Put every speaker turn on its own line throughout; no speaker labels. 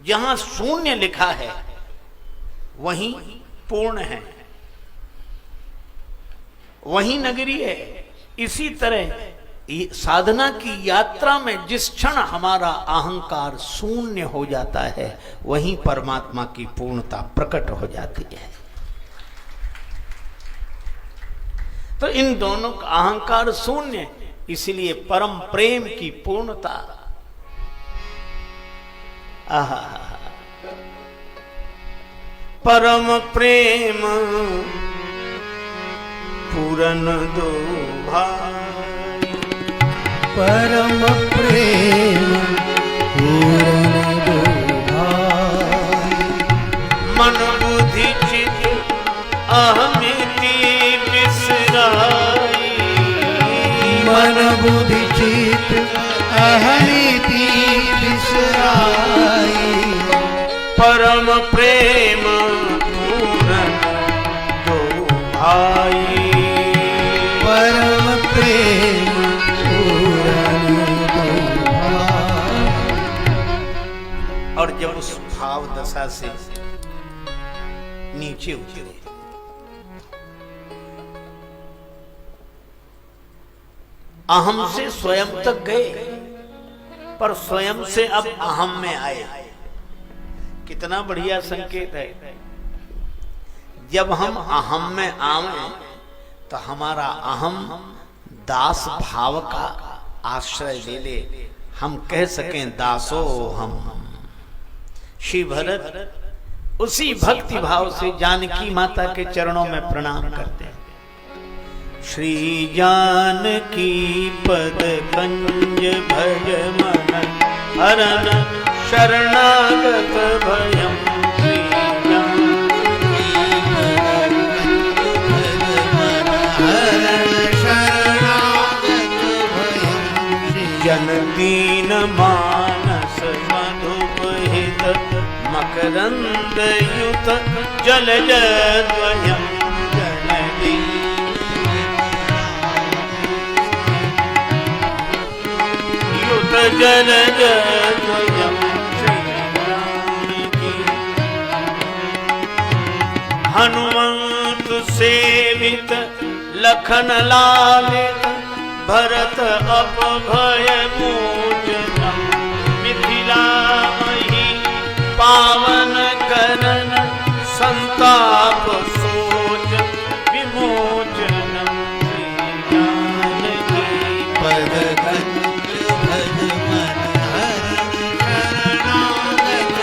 जहां शून्य लिखा है वहीं पूर्ण है, वहीं नगरी है। इसी तरह साधना की यात्रा में जिस क्षण हमारा अहंकार शून्य हो जाता है वहीं परमात्मा की पूर्णता प्रकट हो जाती है। तो इन दोनों का अहंकार शून्य, इसलिए परम प्रेम की पूर्णता। आहा, परम प्रेम पूरन दो भाई,
परम प्रेम पूरन दो भाई,
मन बुद्धि चित अहमिति बिसराई,
मन बुद्धि चित अहमिति बिसराई,
परम प्रेम पूरन दो भाई,
परम प्रेम पूरन दो भाई।
और जब उस भाव दशा से नीचे उतरे, अहम से स्वयं तक गए, पर स्वयं से अब अहम में आए। कितना बढ़िया संकेत है। जब हम अहम में आवे तो हमारा अहम दास भाव का आश्रय ले ले, हम कह सकें दासो हम। श्री भरत उसी भक्ति भाव से जानकी माता के चरणों में प्रणाम करते हैं। श्री जानकी पद कंज भज मन हरन शरणागत भयम, श्री जन दीन मानस मधुपहित मकरंद युत जलज द्वयम् जननी युत जलज द्वयम् श्रीरामकी हनुमंत सेवित लखन लालित भरत अपभय मोचनम् मिथिला मही पावन करन संताप सोच विमोचनम् श्री जानकी
पद कंज भज मन हरन शरणागत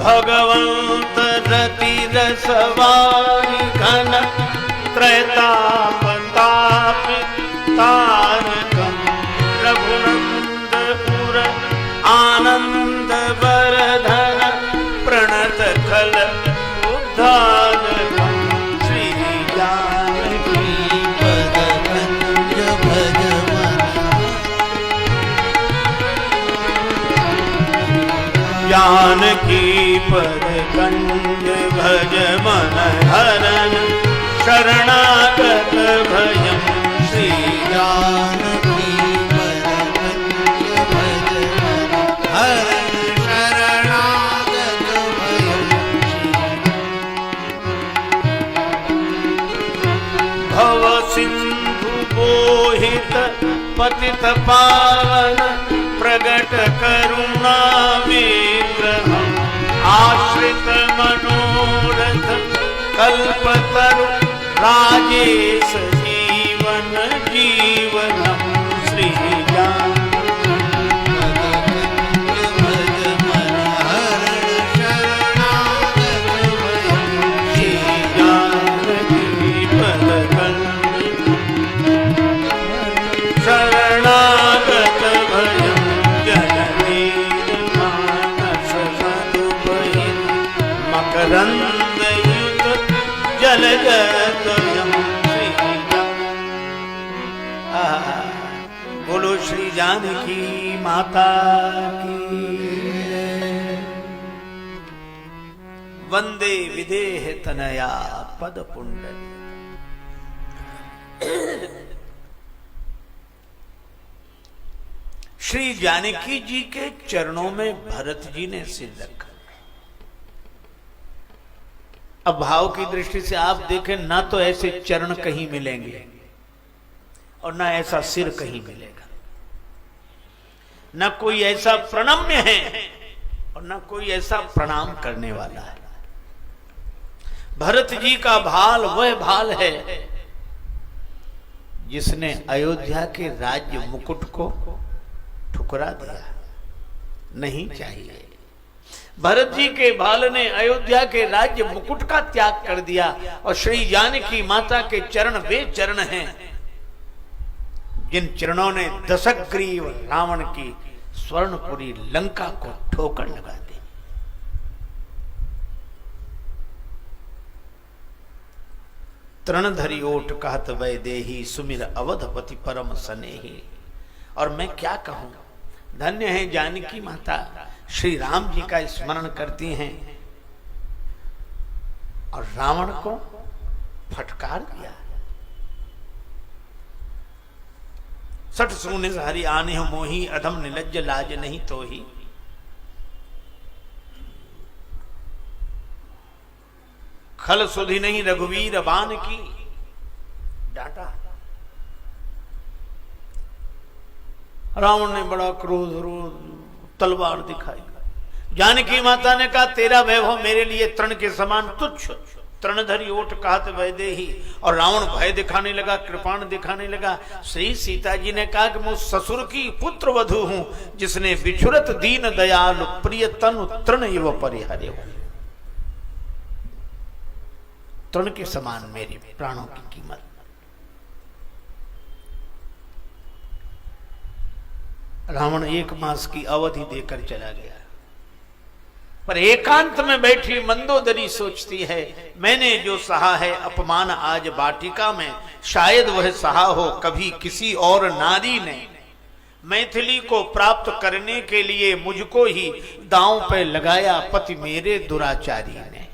भगवंत रति रसवारी घन त्रैताप ताप तारकम् रघुनंद उर आनंद बरधन प्रणत खल उद्धारकम् श्री जानकी
पद कंज भज मन
जानकी पद कंज भज मन हरन शरणागत भयम् श्री
जानकी पद कंज भज मन हरन शरणागत भयम्
भव सिंधु बोहित पतित पावन प्रगट करुणा विग्रहम् आश्रित मनोरथ कल्पतरु राजेश जीवन जीवनम् श्री जानकी
भज मन हरन शरणागत भयम्
श्री जानकी पद कंज शरणागत भयम् जननी मानस मधुपहित मकरंद युत जलज द्वयम् श्री बोलो श्री जानकी माता की। वंदे विदेह तनया पद पुंडरी। श्री जानकी जी के चरणों में भरत जी ने सिर रखा। अब भाव की दृष्टि से आप देखें, ना तो ऐसे चरण कहीं मिलेंगे और ना ऐसा सिर कहीं मिलेगा, ना कोई ऐसा प्रणम्य है और ना कोई ऐसा प्रणाम करने वाला है। भरत जी का भाल वह भाल है जिसने अयोध्या के राज्य मुकुट को ठुकरा दिया। नहीं चाहिए। भरत जी के भाल ने अयोध्या के राज्य मुकुट का त्याग कर दिया और श्री जानकी माता के चरण वे चरण हैं जिन चरणों ने दशग्रीव रावण की स्वर्णपुरी लंका को ठोकर लगा दी। तृणधरी ओट कहत वैदेही सुमिर अवधपति परम सनेही। और मैं क्या कहूं, धन्य है जानकी माता, श्री राम जी का स्मरण करती हैं और रावण को फटकार दिया। सठ सूने हरि आने हो मोही, अधम निलज्ज लाज नहीं तो ही। खल सुधि नहीं रघुवीर बान की, डांटा। रावण ने बड़ा क्रोध तलवार दिखाई। जानकी माता ने कहा, तेरा वैभव मेरे लिए तृण के समान तुच्छ। तृणधरी ओठ कहत वैदेही। और रावण भय दिखाने लगा, कृपाण दिखाने लगा। श्री सीता जी ने कहा कि मैं ससुर की पुत्र वधू हूं जिसने बिछुरत दीन दयालु प्रिय तनु तृण इव परिहरे हो। तृण के समान मेरे प्राणों की कीमत। रावण 1 मास की अवधि देकर चला गया, पर एकांत में बैठी मंदोदरी सोचती है, मैंने जो सहा है अपमान आज वाटिका में, शायद वह सहा हो कभी किसी और नारी ने। मैथिली को प्राप्त करने के लिए मुझको ही दांव पे लगाया पति मेरे दुराचारी ने।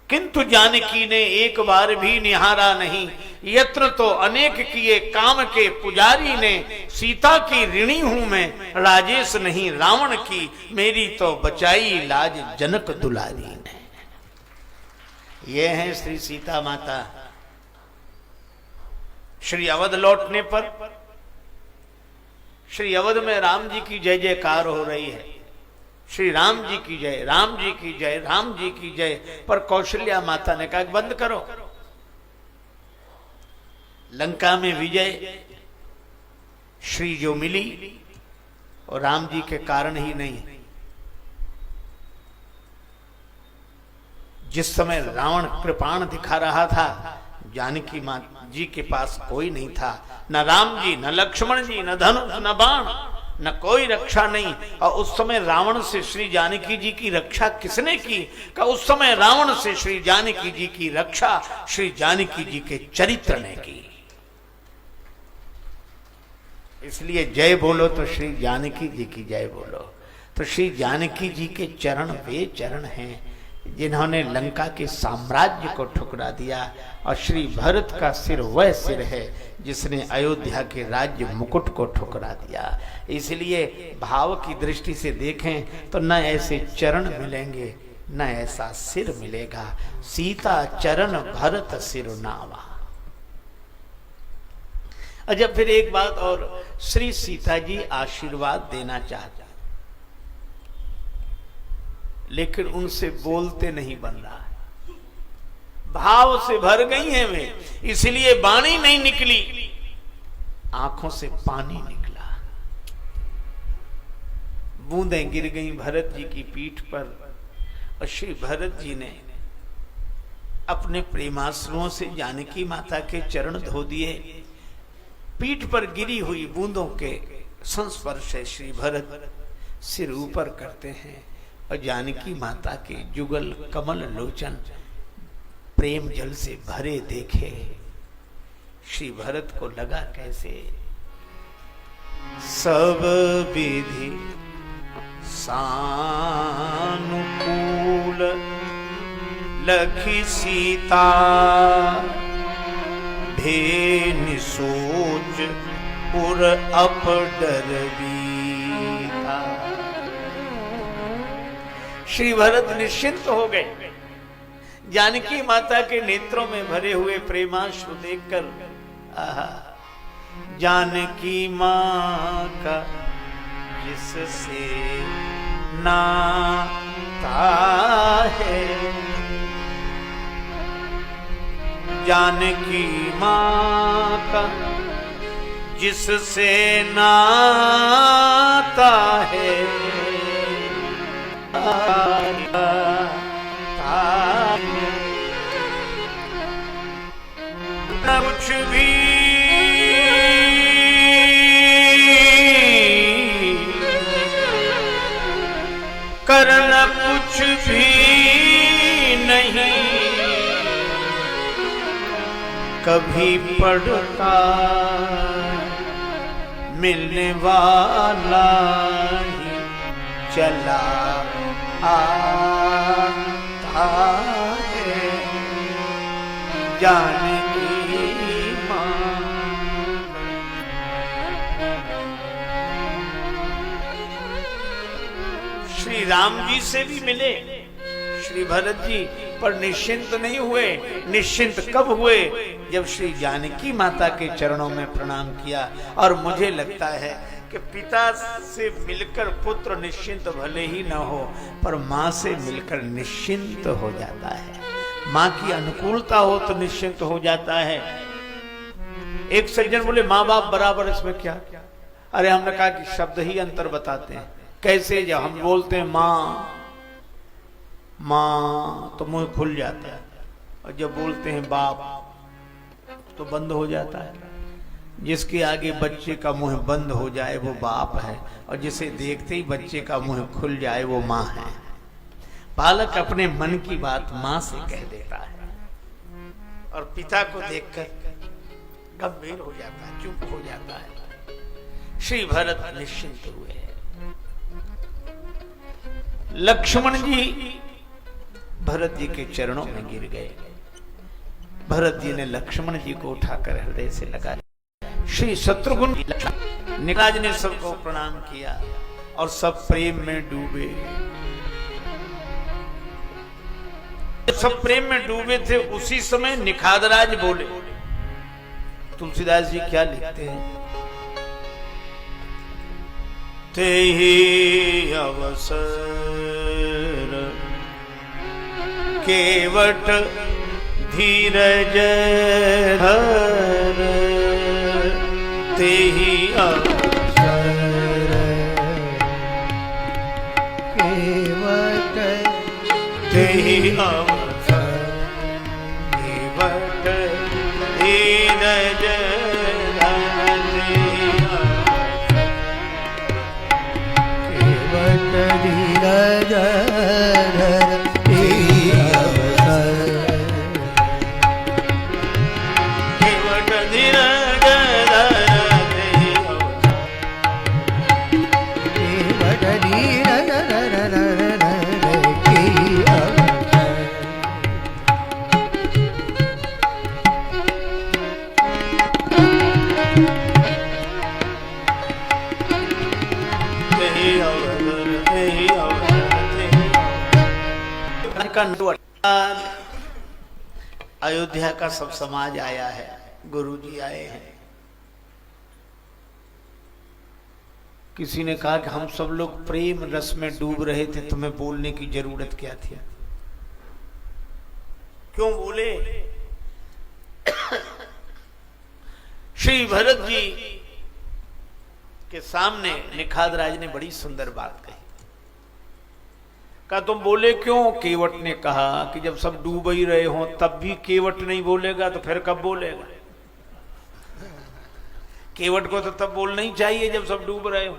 किंतु जानकी ने एक बार भी निहारा नहीं। यत्न तो अनेक किए काम के पुजारी ने। सीता की ऋणी हूं मैं, राजेश नहीं रावण की, मेरी तो बचाई लाज जनक दुलारी ने। ये है श्री सीता माता। श्री अवध लौटने पर श्री अवध में राम जी की जय जयकार हो रही है। श्री राम जी की जय, राम जी की जय, राम जी की जय। पर कौशल्या माता ने कहा बंद करो। लंका में विजय श्री जो मिली और राम जी के कारण ही नहीं। जिस समय रावण कृपाण दिखा रहा था, जानकी मां जी के पास कोई नहीं था, न राम जी, न लक्ष्मण जी, न धनुष, न बाण, न कोई रक्षा नहीं। और उस समय रावण से श्री जानकी जी की रक्षा किसने की? का उस समय रावण से श्री जानकी जी की रक्षा श्री जानकी जी के चरित्र ने की। इसलिए जय बोलो तो श्री जानकी जी की जय बोलो। तो श्री जानकी जी के चरण वे चरण हैं जिन्होंने लंका के साम्राज्य को ठुकरा दिया, और श्री भरत का सिर वह सिर है जिसने अयोध्या के राज्य मुकुट को ठुकरा दिया। इसलिए भाव की दृष्टि से देखें तो न ऐसे चरण मिलेंगे न ऐसा सिर मिलेगा। सीता चरण भरत सिर नावा। अच्छा, फिर एक बात और, श्री सीता जी आशीर्वाद देना चाहता लेकिन उनसे बोलते नहीं बन रहा है। भाव से भर गई हैं वे, इसलिए वाणी नहीं निकली, आंखों से पानी निकला। बूंदें गिर गईं भरत जी की पीठ पर और श्री भरत जी ने अपने प्रेमाश्रुओं से जानकी माता के चरण धो दिए। पीठ पर गिरी हुई बूंदों के संस्पर्श से श्री भरत सिर ऊपर करते हैं और जानकी माता के जुगल कमल लोचन प्रेम जल से भरे देखे। श्री भरत को लगा कैसे सब विधि सानुकूल मूल लखी सीता, भेन सोच उर अप डर बीता। श्री भरत निश्चिंत हो गए। जानकी माता के नेत्रों में भरे हुए प्रेमाश्रु देखकर, आहा, जानकी मां का जिससे नाता है, जानकी मां का जिससे नाता है, न कुछ भी करना कुछ भी नहीं, कभी पड़ता मिलने वाला ही चला आता है, जानकी मां। श्री राम जी से भी मिले श्री भरत जी, पर निश्चिंत नहीं हुए। निश्चिंत कब हुए? जब श्री जानकी माता के चरणों में प्रणाम किया। और मुझे लगता है कि पिता से मिलकर पुत्र निश्चिंत भले ही न हो, पर माँ से मिलकर निश्चिंत हो जाता है। माँ की अनुकूलता हो तो निश्चिंत हो जाता है। एक सज्जन बोले माँ बाप बराबर, इसमें क्या? अरे हमने कहा कि शब्द ही अंतर बताते हैं। कैसे? जब हम बोलते हैं माँ माँ तो मुंह खुल जाता है, और जब बोलते हैं बाप तो बंद हो जाता है। जिसके आगे बच्चे का मुंह बंद हो जाए वो बाप है, और जिसे देखते ही बच्चे का मुंह खुल जाए वो माँ है। बालक अपने मन की बात माँ से कह देता है, और पिता को देखकर गंभीर हो जाता है, चुप हो जाता है। श्री भरत निश्चिंत हुए। लक्ष्मण जी भरत जी के चरणों में गिर गए। भरत जी ने लक्ष्मण जी को उठाकर हृदय से लगा लिया। श्री शत्रुघ्न निराज ने सबको प्रणाम किया और सब प्रेम में डूबे। सब प्रेम में डूबे थे, उसी समय निखादराज बोले। तुलसीदास जी क्या लिखते हैं? ते ही अवसर केवट धीरज धर, ते ही अवसर
केवट
ते ही अवसर केवट धीरज
धीरज धर,
केवट धीरज धर,
केवट धीरज धर,
अयोध्या का सब समाज आया है, गुरु जी आए हैं। किसी ने कहा कि हम सब लोग प्रेम रस में डूब रहे थे, तुम्हें बोलने की जरूरत क्या थी? क्यों बोले? श्री भरत जी के सामने निखादराज ने बड़ी सुंदर बात कही। कहा तुम बोले क्यों? केवट ने कहा कि जब सब डूब ही रहे हो तब भी केवट नहीं बोलेगा तो फिर कब बोलेगा? केवट को तो तब बोलना ही चाहिए जब सब डूब रहे हो।